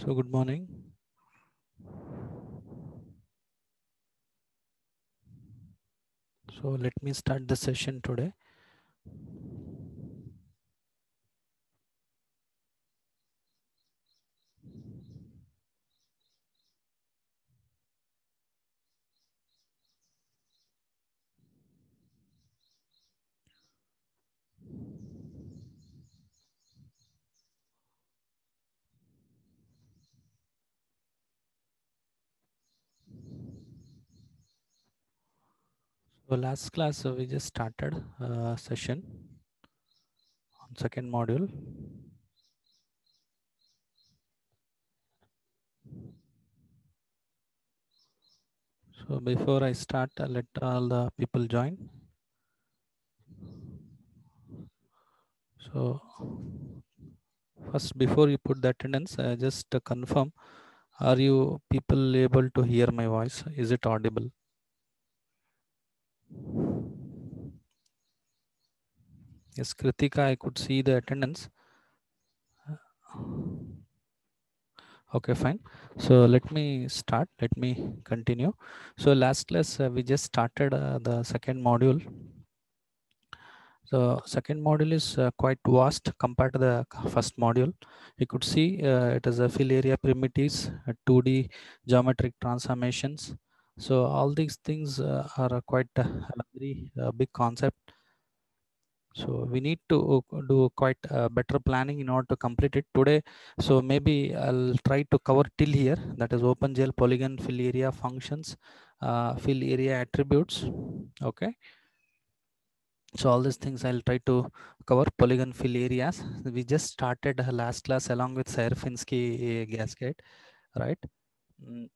So good morning. So let me start the session today. So last class we just started session on second module. So before I start, let all the people join. So first, before you put the attendance, just confirm, are you people able to hear my voice? Is it audible? Yes, Kritika, I could see the attendance. Okay, fine. So let me start. Let me continue. So last class we just started the second module. So second module is quite vast compared to the first module. You could see it is a fill area primitives, 2D geometric transformations. So all these things are quite a very big concept. So we need to do quite better planning in order to complete it today. So maybe I'll try to cover till here. That is OpenGL, polygon, fill area functions, fill area attributes. Okay. So all these things I'll try to cover. Polygon fill areas. We just started last class along with Sierpinski gasket, right? Mm,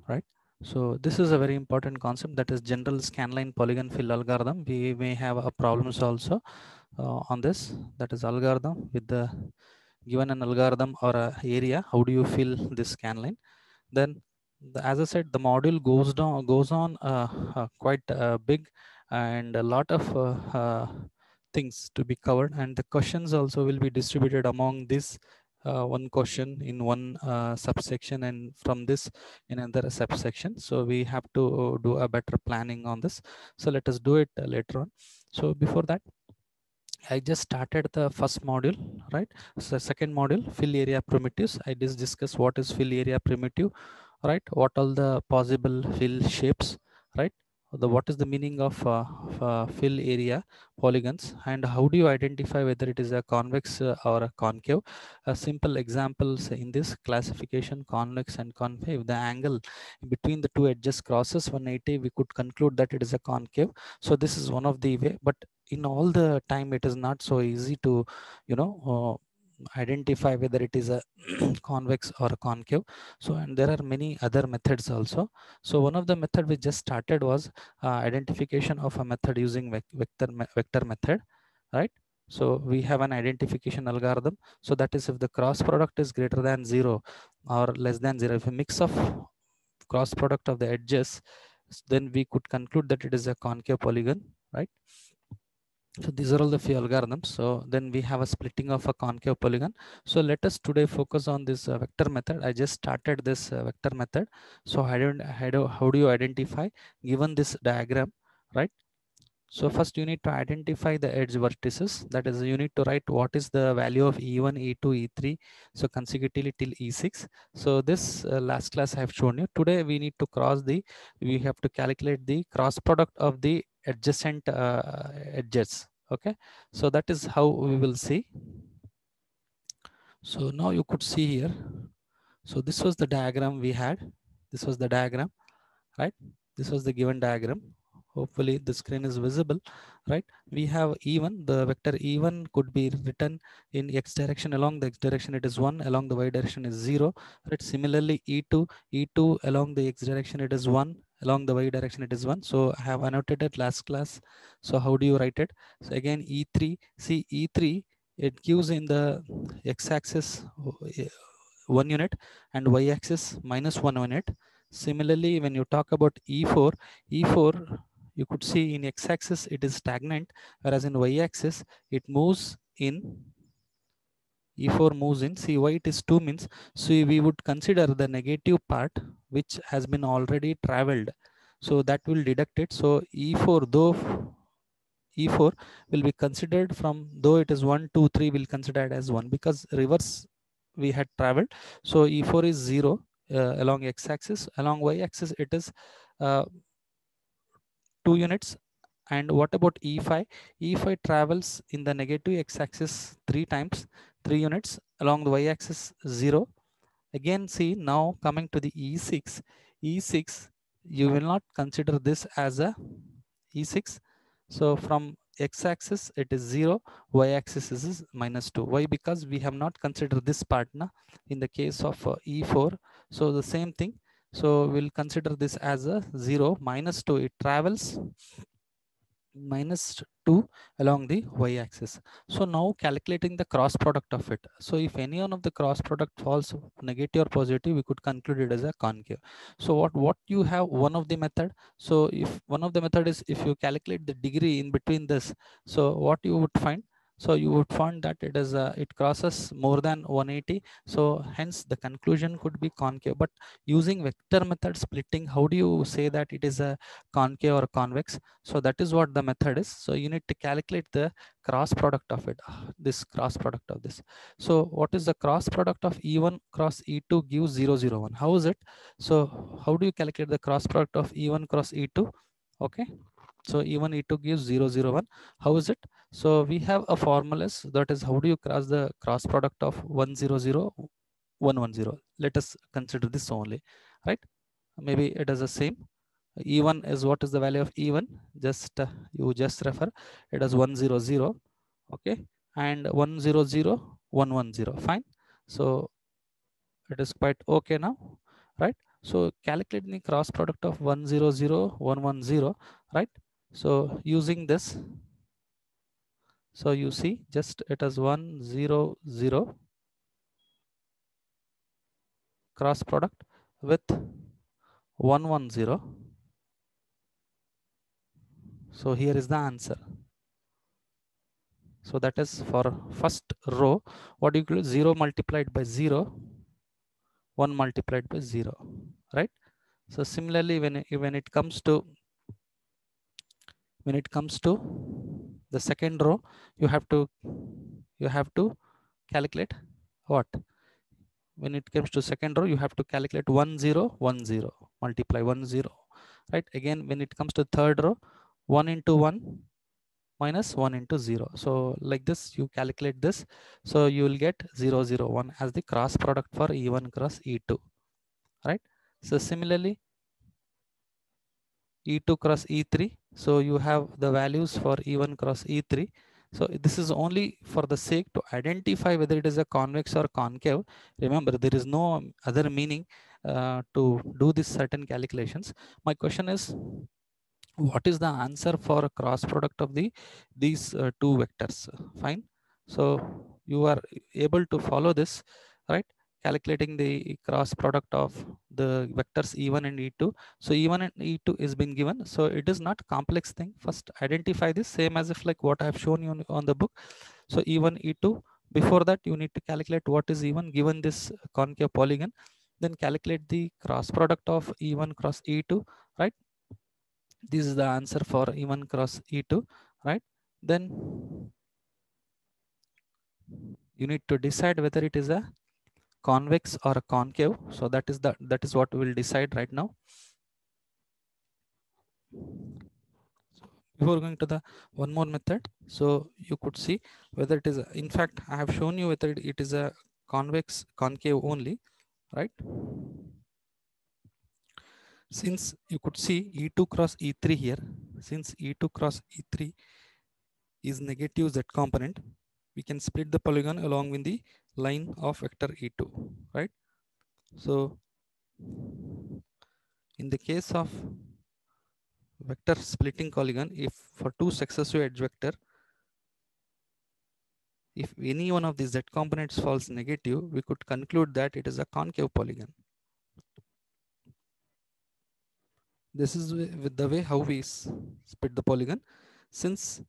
right. So this is a very important concept, that is general scanline polygon fill algorithm. We may have a problems also on this. That is algorithm with the given an algorithm or a area. How do you fill this scanline? Then as I said, the module goes on quite big, and a lot of things to be covered, and the questions also will be distributed among this one question in one subsection, and from this in another subsection. So we have to do a better planning on this. So let us do it later on. So before that, I just started the first module, right? So second module, fill area primitives. I just discuss what is fill area primitive, right? What all the possible fill shapes, right? What is the meaning of fill area polygons, and how do you identify whether it is a convex or a concave? Simple examples in this classification, convex and concave. If the angle between the two edges crosses 180, we could conclude that it is a concave. So this is one of the way, but in all the time it is not so easy to identify whether it is a convex or a concave. So and there are many other methods also. So one of the method we just started was identification of a method using vector method, right? So we have an identification algorithm. So that is, if the cross product is greater than 0 or less than 0, if a mix of cross product of the edges, then we could conclude that it is a concave polygon, right? So these are all the few algorithms. So then we have a splitting of a concave polygon. So let us today focus on this vector method. I just started this vector method. So how do you identify given this diagram, right? So first you need to identify the edge vertices. That is, you need to write what is the value of E1, E2, E3. So consecutively till E6. So this last class I have shown you. Today we need to we have to calculate the cross product of the adjacent edges. Okay. So that is how we will see. So now you could see here. So this was the diagram we had. This was the diagram, right? This was the given diagram. Hopefully the screen is visible, right? We have E1, the vector E1 could be written in X direction. Along the X direction it is 1, along the Y direction is 0, right? Similarly E2 along the X direction it is 1, along the Y direction it is 1. So I have annotated last class. So how do you write it? So again E3, see E3, it gives in the X axis 1 unit and Y axis minus 1 unit. Similarly, when you talk about E4, you could see in X-axis it is stagnant, whereas in Y-axis it moves in E4 moves in. See why it is 2 means, so we would consider the negative part which has been already traveled. So that will deduct it. So E4, though E4 will be considered from, though it is 1, 2, 3 will consider it as 1 because reverse we had traveled. So E4 is 0 along x-axis, along y-axis it is 2 units. And what about E5? E5 travels in the negative x-axis 3 times, 3 units, along the y-axis 0. Again, see now coming to the E6. E6, you will not consider this as a E6. So from x-axis it is 0, y-axis is -2. Why? Because we have not considered this part na, in the case of E4. So the same thing. So we'll consider this as a 0, -2. It travels -2 along the y-axis. So now calculating the cross product of it. So if any one of the cross product falls negative or positive, we could conclude it as a concave. So what you have, one of the method. So if one of the method is, if you calculate the degree in between this, so what you would find, so you would find that it is it crosses more than 180. So hence the conclusion could be concave. But using vector method splitting, how do you say that it is a concave or convex? So that is what the method is. So you need to calculate the cross product of it, this cross product of this. So what is the cross product of E1 cross E2 gives 0, 0, 1. How is it? So how do you calculate the cross product of E1 cross E2? Okay. So E1, E2 gives 0, 0, 1. How is it? So we have a formulas, that is how do you cross the cross product of 1, 0, 0, 1, 1, 0. Let us consider this only, right? Maybe it is the same. E1 is, what is the value of E1? Just you just refer it as 100, okay, and 100, 110. Fine. So it is quite okay now, right? So calculating the cross product of 100, 110, right? So using this, so you see just it is 100 cross product with 110. So here is the answer. So that is for first row. What do you call 0 multiplied by 0, 1 multiplied by 0, right? So similarly, when it comes to the second row, you have to calculate what? When it comes to second row, you have to calculate 1010 multiply 10, right? Again, when it comes to third row, 1 into 1 minus 1 into 0. So like this, you calculate this. So you will get 0, 0, 1 as the cross product for E1 cross E2, right? So similarly, E2 cross E3. So you have the values for E1 cross E3. So this is only for the sake to identify whether it is a convex or concave. Remember, there is no other meaning to do this certain calculations. My question is, what is the answer for a cross product of these two vectors? Fine. So you are able to follow this, right? Calculating the cross product of the vectors E1 and E2. So E1 and E2 is been given, so it is not complex thing. First identify this, same as if like what I have shown you on the book. So E1, E2, before that you need to calculate what is E1 given this concave polygon, then calculate the cross product of E1 cross E2, right? This is the answer for E1 cross E2, right? Then you need to decide whether it is a convex or a concave. So that is what we will decide right now. Before going to the one more method, so you could see whether it is in fact I have shown you whether it is a convex concave only, right? Since you could see E2 cross E3 here, since E2 cross E3 is negative z component, we can split the polygon along with the line of vector E2, right? So in the case of vector splitting polygon, if for two successive edge vector, if any one of these z components falls negative, we could conclude that it is a concave polygon. This is with the way how we split the polygon. Since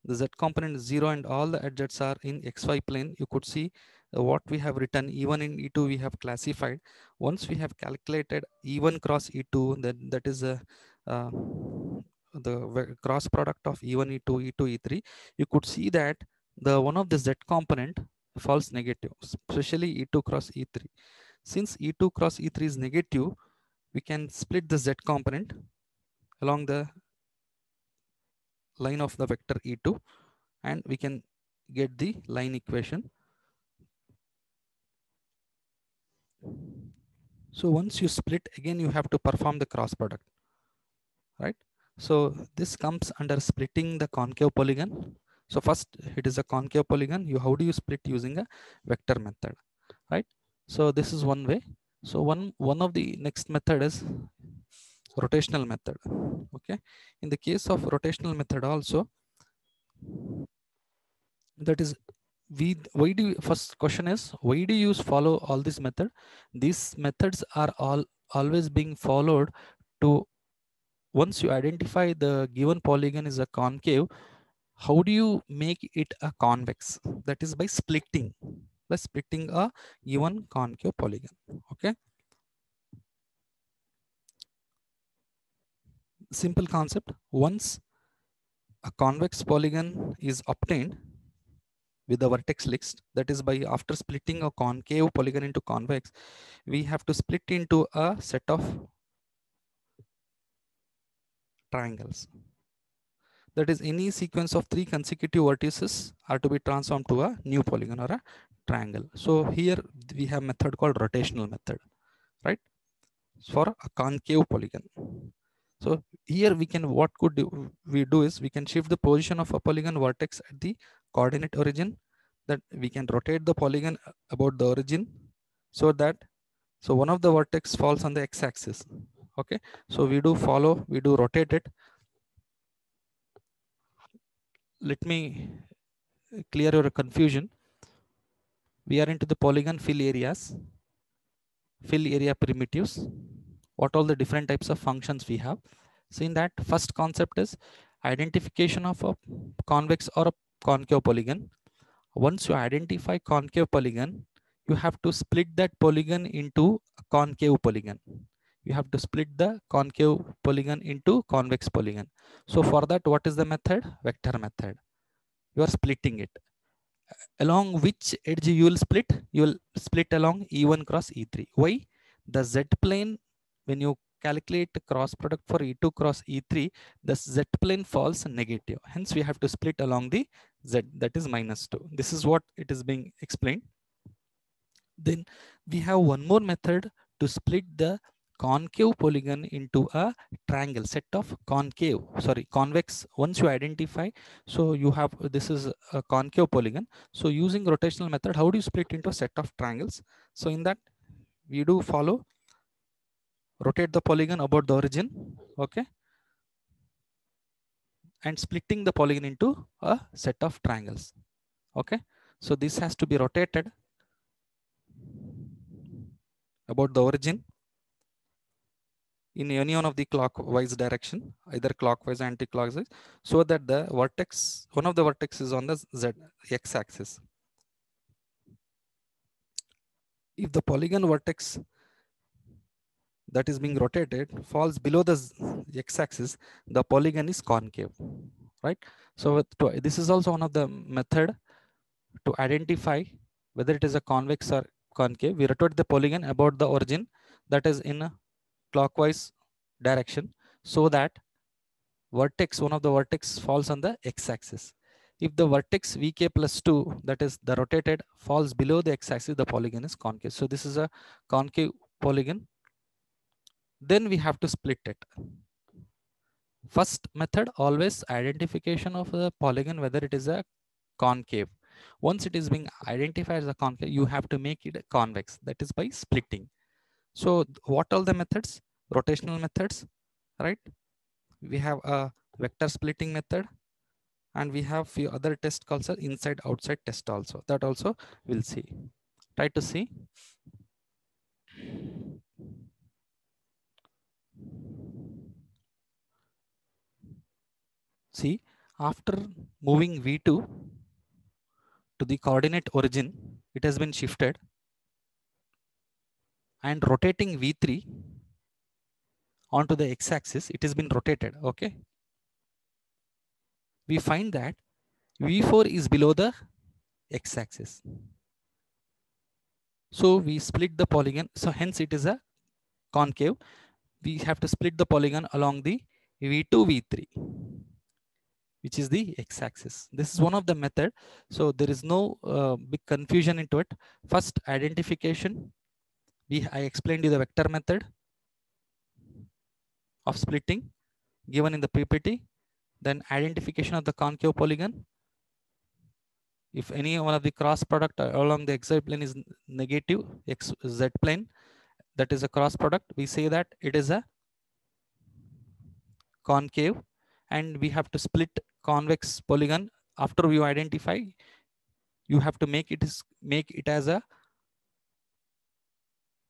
the z component is 0 and all the edges are in xy plane, you could see what we have written E1 and E2 we have classified. Once we have calculated E1 cross E2, then that is uh, the cross product of E1 E2 E2 E3, you could see that the one of the Z component falls negative, especially E2 cross E3. Since E2 cross E3 is negative, we can split the Z component along the line of the vector E2 and we can get the line equation. So once you split, again you have to perform the cross product, right? So this comes under splitting the concave polygon. So first it is a concave polygon. How do you split? Using a vector method, right? So this is one way. So one of the next method is rotational method. Okay, in the case of rotational method also, that is why do you, first question is why do you follow all this method? These methods are always being followed to, once you identify the given polygon is a concave, how do you make it a convex? That is by splitting a given concave polygon. Okay, simple concept. Once a convex polygon is obtained with the vertex list, that is by after splitting a concave polygon into convex, we have to split into a set of triangles. That is, any sequence of 3 consecutive vertices are to be transformed to a new polygon or a triangle. So here we have method called rotational method, right? For a concave polygon. So here we can, what could we do is we can shift the position of a polygon vertex at the coordinate origin, that we can rotate the polygon about the origin, so that so one of the vertex falls on the x-axis. Okay, so we do rotate it. Let me clear your confusion. We are into the polygon fill areas, fill area primitives, what all the different types of functions we have. So in that, first concept is identification of a convex or a concave polygon. Once you identify concave polygon, you have to split that polygon into a concave polygon. You have to split the concave polygon into convex polygon. So for that, what is the method? Vector method. You are splitting it. Along which edge you will split? You will split along E1 cross E3. Why? The Z plane, when you calculate the cross product for E2 cross E3, the Z plane falls negative. Hence we have to split along the Z, that is -2. This is what it is being explained. Then we have one more method to split the concave polygon into a triangle, set of convex. Once you identify, so you have, this is a concave polygon. So using rotational method, how do you split into a set of triangles? So in that, we do follow rotate the polygon about the origin. Okay, and splitting the polygon into a set of triangles. Okay, so this has to be rotated about the origin in any one of the clockwise direction, either clockwise or anti-clockwise, so that the vertex, one of the vertex is on the z x-axis. If the polygon vertex that is being rotated falls below the x-axis, the polygon is concave, right? So this is also one of the method to identify whether it is a convex or concave. We rotate the polygon about the origin, that is in a clockwise direction, so that vertex, one of the vertex falls on the x-axis. If the vertex vk plus 2, that is the rotated, falls below the x-axis, the polygon is concave. So this is a concave polygon. Then we have to split it. First method, always identification of the polygon, whether it is a concave. Once it is being identified as a concave, you have to make it a convex, that is by splitting. So what are the methods? Rotational methods, right? We have a vector splitting method, and we have few other tests called inside outside test also, that also we'll see. Try to see. After moving V2 to the coordinate origin, it has been shifted, and rotating V3 onto the x-axis, it has been rotated. Okay, we find that V4 is below the x-axis. So we split the polygon. So hence it is a concave. We have to split the polygon along the V2, V3, which is the x-axis. This is one of the method. So there is no big confusion into it. First, identification. I explained you the vector method of splitting given in the PPT. Then identification of the concave polygon. If any one of the cross product along the xy plane is negative, xz plane, that is a cross product, we say that it is a concave, and we have to split convex polygon. After you identify, you have to make it as a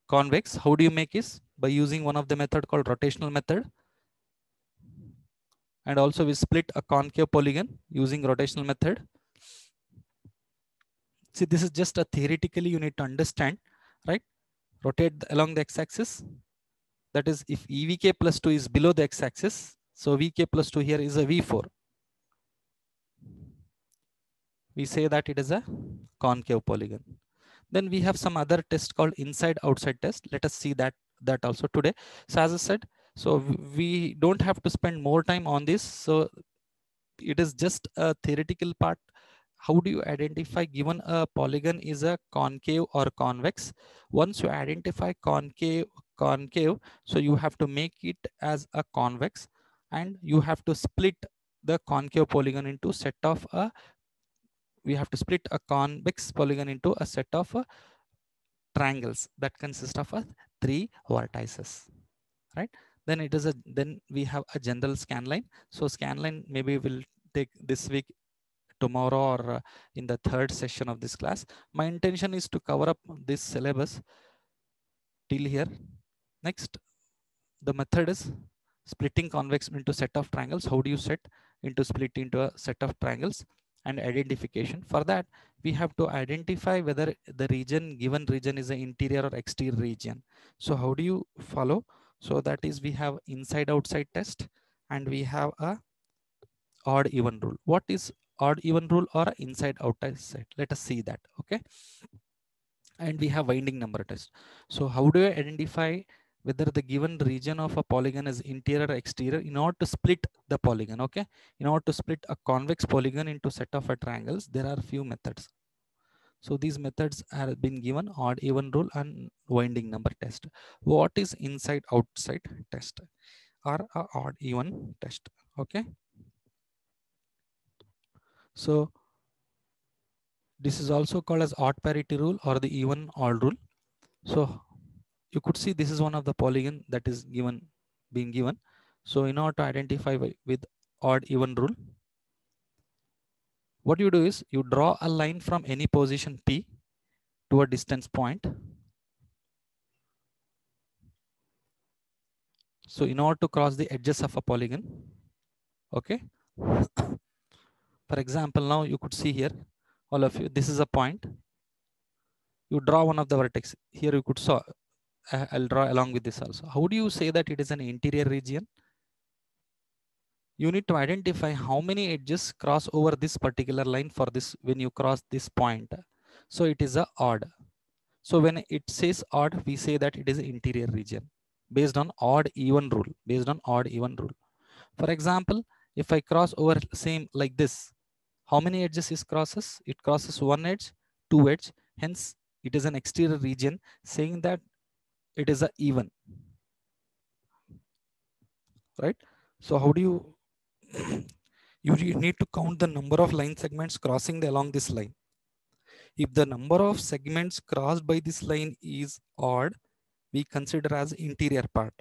convex. How do you make this? By using one of the method called rotational method. And also we split a concave polygon using rotational method. See, this is just a theoretically you need to understand, right? Rotate along the x-axis. That is, if EVK plus 2 is below the x-axis, so VK plus 2 here is a V4. We say that it is a concave polygon. Then we have some other test called inside outside test. Let us see that also today. So as I said, so we don't have to spend more time on this. So it is just a theoretical part. How do you identify given a polygon is a concave or convex? Once you identify concave, so you have to make it as a convex, and you have to split the concave polygon into set of a, we have to split a convex polygon into a set of triangles that consist of 3 vertices, right? Then it is then we have a general scan line. So scan line maybe we'll take this week, tomorrow, or in the third session of this class. My intention is to cover up this syllabus till here. Next, the method is splitting convex into set of triangles. How do you set into split into a set of triangles? And identification. For that, we have to identify whether the given region is an interior or exterior region. So how do you follow? So that is, we have inside outside test, and we have a odd even rule. What is odd even rule or inside outside set? Let us see that. Okay, and we have winding number test. So how do you identify whether the given region of a polygon is interior or exterior in order to split the polygon? Okay, in order to split a convex polygon into set of triangles, there are few methods. So these methods have been given: odd even rule and winding number test. What is inside outside test or a odd even test? Okay, so this is also called as odd parity rule or the even odd rule. So you could see this is one of the polygon that is being given. So in order to identify with odd even rule, what you do is you draw a line from any position P to a distance point. So in order to cross the edges of a polygon, okay. For example, now you could see here, all of you, this is a point. You draw one of the vertex. Here you could saw, I'll draw along with this also. How do you say that it is an interior region? You need to identify how many edges cross over this particular line for this when you cross this point. So it is a odd. So when it says odd, we say that it is interior region based on odd even rule, based on odd even rule. For example, if I cross over same like this, how many edges it crosses? It crosses one edge, two edge. Hence, it is an exterior region, saying that it is a even, right? So how do you you need to count the number of line segments crossing along this line. If the number of segments crossed by this line is odd, we consider as interior part.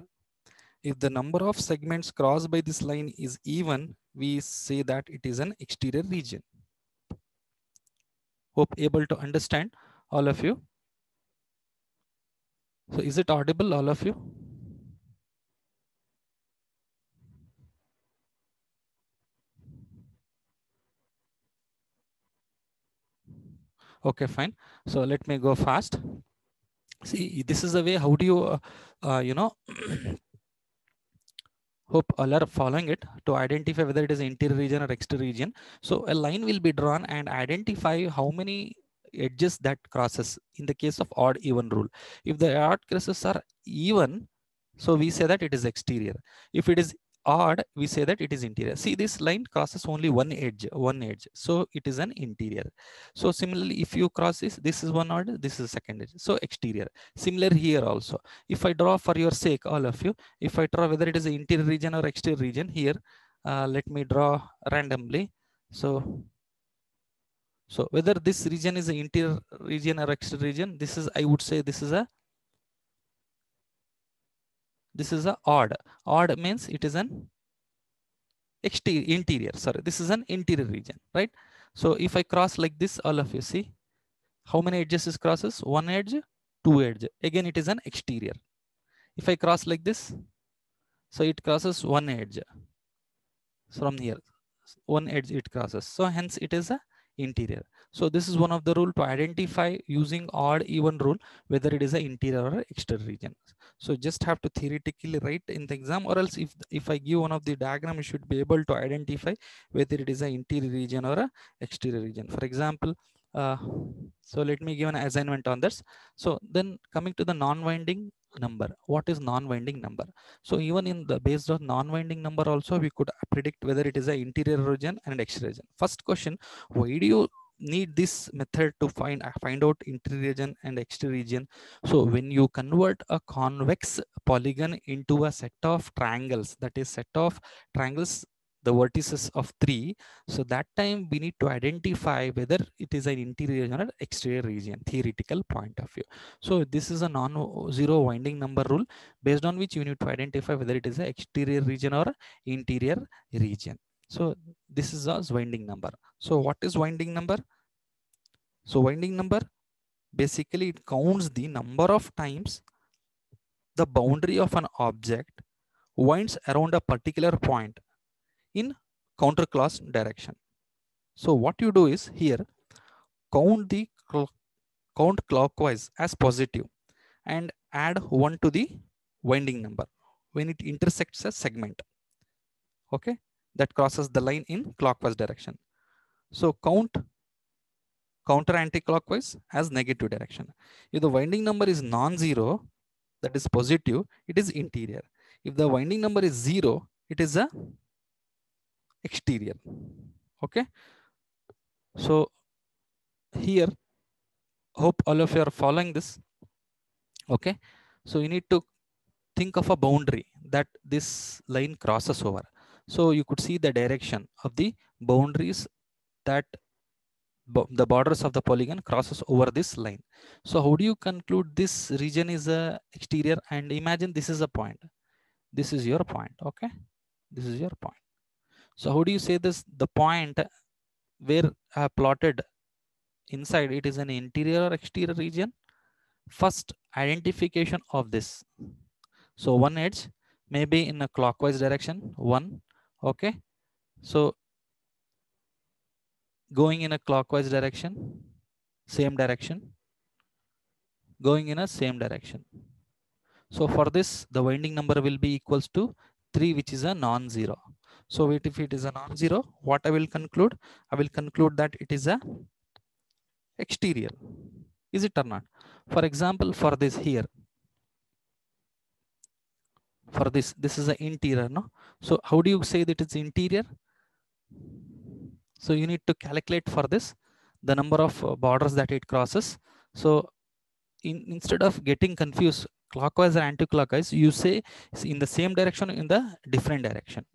If the number of segments crossed by this line is even, we say that it is an exterior region. Hope able to understand, all of you. So is it audible, all of you? Okay, fine. So let me go fast. See, this is the way, how do you, you know, hope all are following it to identify whether it is interior region or exterior region. So a line will be drawn and identify how many edges that crosses in the case of odd even rule. If the odd crosses are even, so we say that it is exterior. If it is odd, we say that it is interior. See, this line crosses only one edge. So it is an interior. So similarly, if you cross this is one odd, this is second edge. So exterior. Similar here also. If I draw for your sake, all of you, if I draw whether it is interior region or exterior region here, let me draw randomly. So whether this region is the interior region or exterior region, this is, I would say this is a odd. Odd means it is an interior. Sorry, this is an interior region, right? So if I cross like this, all of you see how many edges it crosses? One edge, two edge. Again, it is an exterior. If I cross like this, so it crosses one edge from here. One edge it crosses. So hence it is a interior. So this is one of the rule to identify using odd even rule whether it is an interior or exterior region. So just have to theoretically write in the exam, or else if I give one of the diagram, you should be able to identify whether it is an interior region or a exterior region. For example, so let me give an assignment on this. So then coming to the non-winding number, what is non-winding number? So even in the based on non-winding number also, we could predict whether it is an interior region and exterior region. First question, why do you need this method to find out interior region and exterior region? So when you convert a convex polygon into a set of triangles, that is set of triangles, the vertices of 3, so that time we need to identify whether it is an interior region or exterior region, theoretical point of view. So this is a non-zero winding number rule based on which you need to identify whether it is an exterior region or interior region. So this is a winding number. So what is winding number? So winding number, basically it counts the number of times the boundary of an object winds around a particular point in counterclockwise direction. So what you do is here, count the count clockwise as positive and add 1 to the winding number when it intersects a segment, okay, that crosses the line in clockwise direction. So count counter anti-clockwise as negative direction. If the winding number is non-zero, that is positive, it is interior. If the winding number is 0, it is a exterior. Okay. So here, hope all of you are following this. Okay. So you need to think of a boundary that this line crosses over. So you could see the direction of the boundaries that the borders of the polygon crosses over this line. So how do you conclude this region is a exterior? And imagine this is a point. This is your point. Okay. This is your point. So how do you say this? The point where I have plotted inside, it is an interior or exterior region? First, identification of this. So one edge may be in a clockwise direction, one. Okay. So going in a clockwise direction, same direction, going in a same direction. So for this, the winding number will be equals to 3, which is a non-zero. So if it is a non-zero, what I will conclude? I will conclude that it is a exterior. Is it or not? For example, for this here, for this is an interior, no? So how do you say that it's interior? So you need to calculate for this the number of borders that it crosses. So instead of getting confused clockwise or anti-clockwise, you say in the same direction, in the different direction.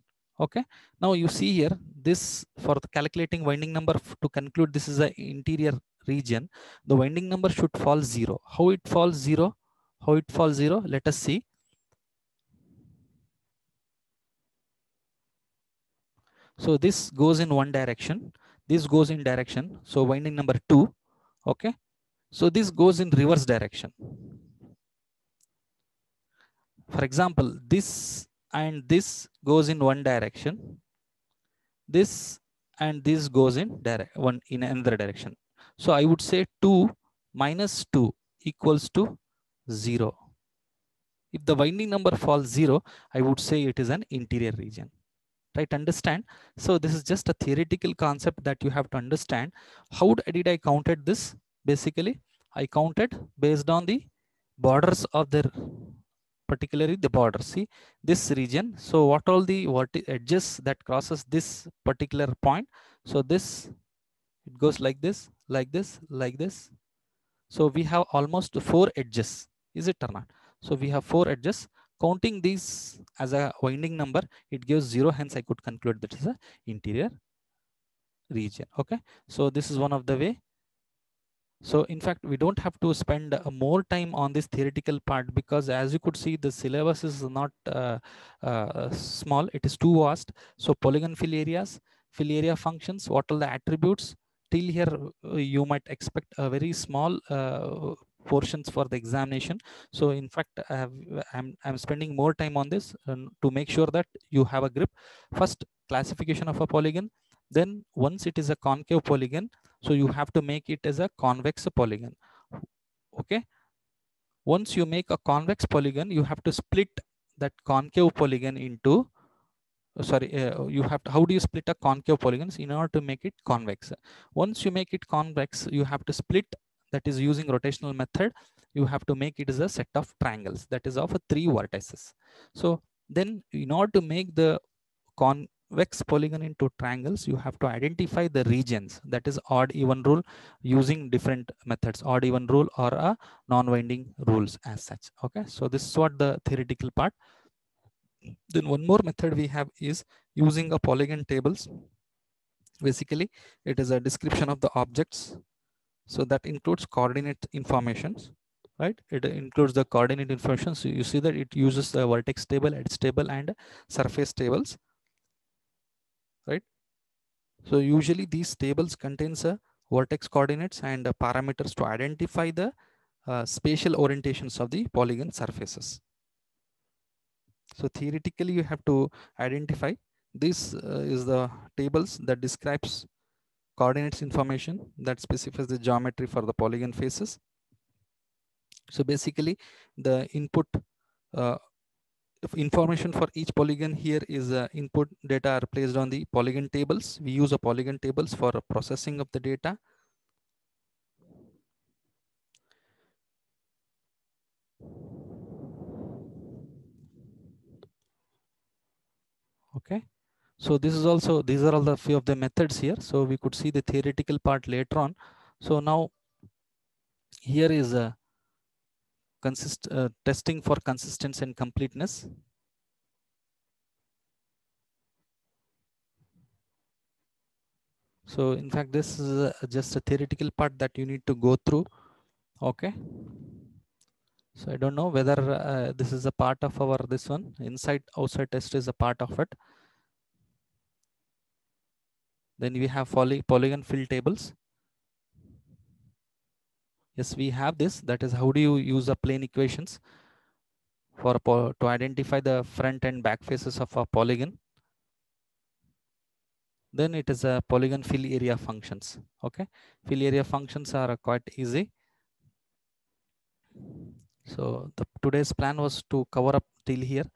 Okay. Now you see here, this for the calculating winding number to conclude this is an interior region, the winding number should fall 0. How it falls 0? How it falls 0? Let us see. So this goes in one direction. This goes in direction. So winding number 2. Okay. So this goes in reverse direction. For example, this and this goes in one direction. This and this goes in in another direction. So I would say 2 minus 2 equals to 0. If the winding number falls 0, I would say it is an interior region. Right, understand? So this is just a theoretical concept that you have to understand. How did I counted this? Basically, I counted based on the borders of the, particularly the border. See this region. So what all the edges that crosses this particular point? So this, it goes like this, like this, like this. So we have almost 4 edges. Is it or not? So we have 4 edges. Counting these as a winding number, it gives 0. Hence, I could conclude that is a interior region. Okay. So this is one of the way. So in fact, we don't have to spend more time on this theoretical part, because as you could see, the syllabus is not small. It is too vast. So polygon fill areas, fill area functions, what are the attributes? Till here, you might expect a very small portions for the examination. So in fact, I'm spending more time on this to make sure that you have a grip. First, classification of a polygon. Then once it is a concave polygon, so you have to make it as a convex polygon. Okay. Once you make a convex polygon, you have to split that concave polygon into, you have to, how do you split a concave polygons in order to make it convex? Once you make it convex, you have to split, that is using rotational method. You have to make it as a set of triangles that is of 3 vertices. So then in order to make the convex polygon into triangles, you have to identify the regions, that is odd even rule, using different methods, odd even rule or a non-winding rules as such. Okay, so this is what the theoretical part. Then one more method we have is using a polygon tables. Basically, it is a description of the objects. So that includes coordinate informations, right? It includes the coordinate information. So you see that it uses the vertex table, edge table, and surface tables, right? So usually these tables contains a vertex coordinates and parameters to identify the spatial orientations of the polygon surfaces. So theoretically, you have to identify this is the tables that describes coordinates information that specifies the geometry for the polygon faces. So basically, the input information for each polygon here is input data are placed on the polygon tables. We use a polygon tables for processing of the data. Okay. So this is also, these are all the few of the methods here. So we could see the theoretical part later on. So now here is a testing for consistency and completeness. So in fact, this is just a theoretical part that you need to go through. Okay. So I don't know whether this is a part of our, this one, inside outside test is a part of it. Then we have polygon fill tables. Yes, we have this. That is, how do you use a plane equations for to identify the front and back faces of a polygon. Then it is a polygon fill area functions. Okay, fill area functions are quite easy. So today's plan was to cover up till here.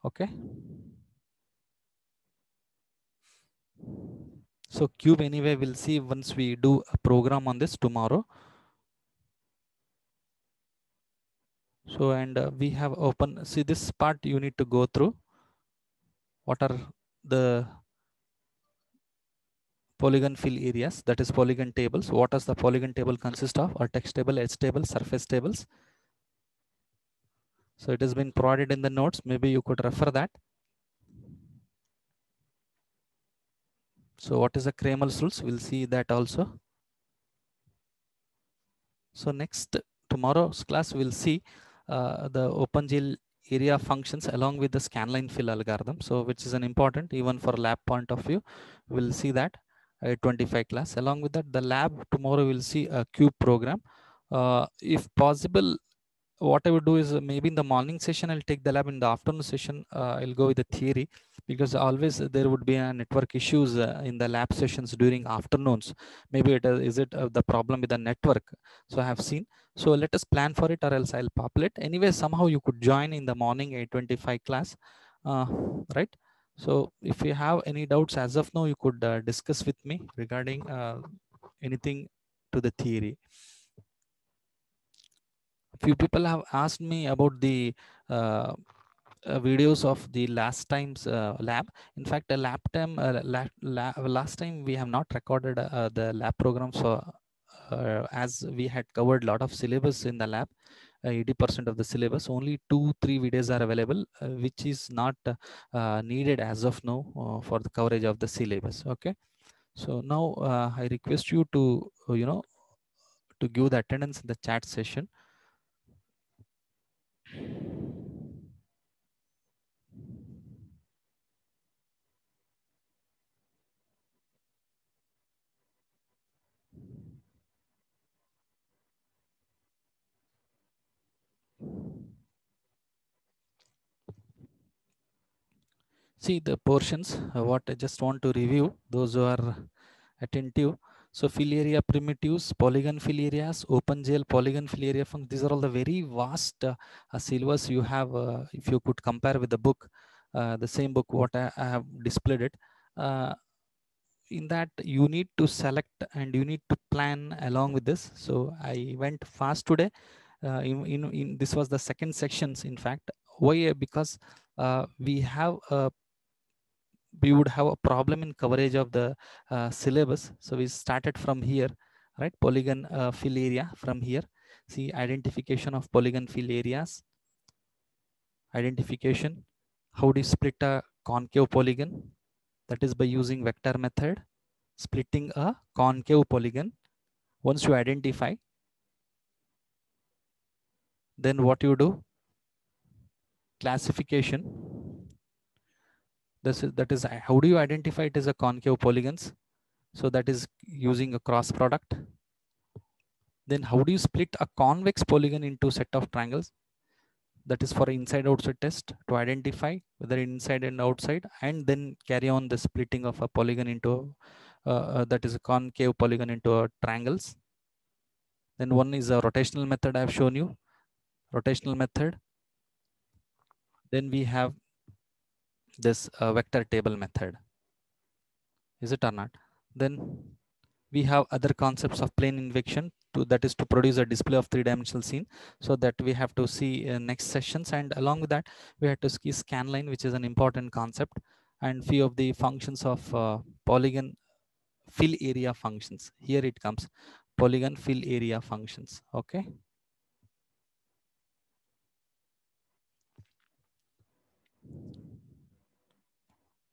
Okay. So cube anyway, we'll see once we do a program on this tomorrow. So, and we have open, see this part you need to go through. What are the polygon fill areas? That is polygon tables. What does the polygon table consist of? Or text table, edge table, surface tables. So it has been provided in the notes. Maybe you could refer that. So what is the Cramer's rules? We'll see that also. So next, tomorrow's class, we'll see the OpenGL area functions along with the scanline fill algorithm. So which is an important, even for lab point of view, we'll see that 25 class. Along with that, the lab tomorrow we'll see a cube program. If possible, what I would do is maybe in the morning session, I'll take the lab. In the afternoon session, I'll go with the theory, because always there would be a network issues in the lab sessions during afternoons. Maybe is it the problem with the network? So I have seen. So let us plan for it, or else I'll populate. Anyway, somehow you could join in the morning 8:25 class, uh, right? So if you have any doubts as of now, you could discuss with me regarding anything to the theory. Few people have asked me about the uh, videos of the last time's lab. In fact, the last time we have not recorded the lab program. So as we had covered a lot of syllabus in the lab, 80% of the syllabus, only 2-3 videos are available, which is not needed as of now for the coverage of the syllabus. Okay. So now I request you to, to give the attendance in the chat session. See the portions, what I just want to review, those who are attentive. So fill area primitives, polygon fill areas, OpenGL polygon fill area functions. These are all the very vast syllabus you have. If you could compare with the book, the same book, what I have displayed it. In that you need to select and you need to plan along with this. So I went fast today. In this was the second sections, in fact. Why? Because we would have a problem in coverage of the syllabus. So we started from here, right? Polygon fill area from here. See, identification of polygon fill areas, identification. How do you split a concave polygon? That is by using vector method, splitting a concave polygon. Once you identify, then what you do? Classification. That is how do you identify it as a concave polygons? So that is using a cross product. Then how do you split a convex polygon into set of triangles? That is for inside outside test to identify whether inside and outside, and then carry on the splitting of a polygon into that is a concave polygon into triangles. Then one is a rotational method I have shown you, rotational method. Then we have this vector table method. Is it or not? Then we have other concepts of plane injection, that is to produce a display of three-dimensional scene. So that we have to see next sessions, and along with that we have to see scanline, which is an important concept, and few of the functions of polygon fill area functions. Here it comes, polygon fill area functions. Okay.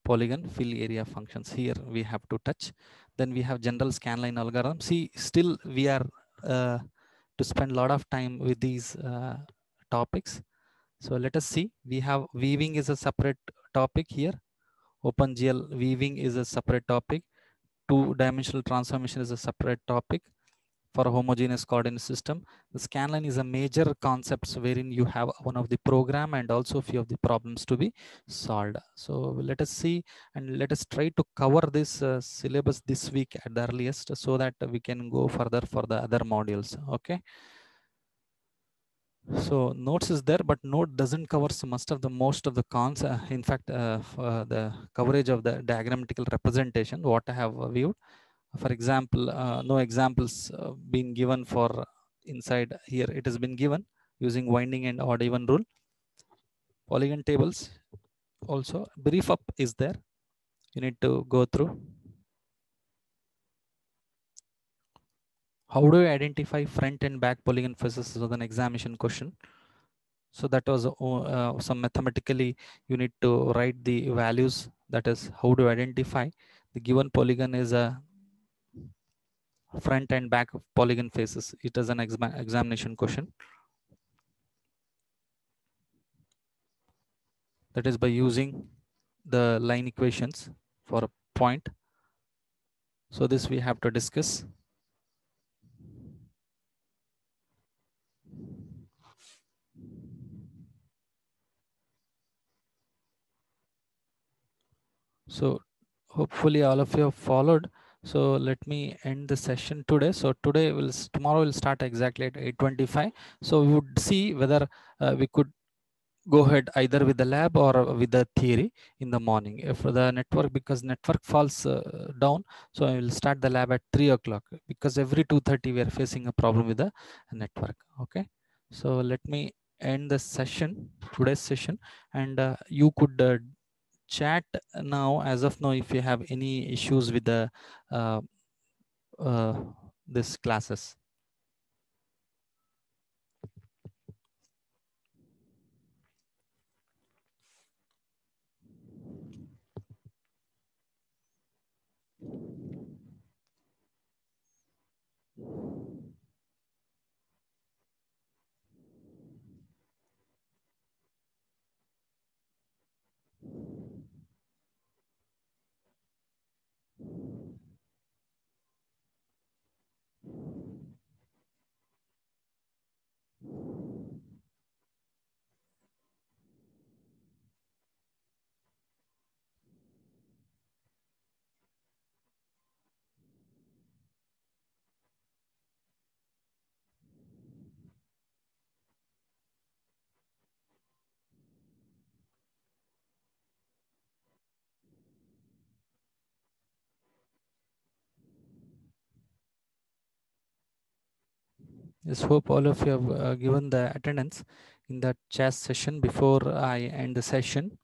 Polygon fill area functions, here we have to touch. Then we have general scanline algorithm. See, still we are to spend a lot of time with these topics. So let us see. We have weaving is a separate topic here. OpenGL weaving is a separate topic. Two-dimensional transformation is a separate topic for a homogeneous coordinate system. The scanline is a major concept wherein you have one of the program and also few of the problems to be solved. So let us see, and let us try to cover this syllabus this week at the earliest, so that we can go further for the other modules. Okay. So notes is there, but note doesn't cover most of the cons. In fact, the coverage of the diagrammatical representation, what I have viewed. For example, no examples been given for inside here. It has been given using winding and odd even rule. Polygon tables also, brief up is there. You need to go through. How do you identify front and back polygon faces with an examination question? So that was some mathematically you need to write the values. That is how to identify the given polygon is a front and back polygon faces. It is an examination question. That is by using the line equations for a point. So this we have to discuss. So hopefully all of you have followed. So let me end the session today. So tomorrow will start exactly at 8:25. So we would see whether we could go ahead either with the lab or with the theory in the morning. If the network, because network falls down, so I will start the lab at 3 o'clock, because every 2:30 we are facing a problem with the network. Okay. So let me end the session, today's session, and you could chat now, as of now, if you have any issues with the uh, uh, this classes. Just hope all of you have given the attendance in that chat session before I end the session.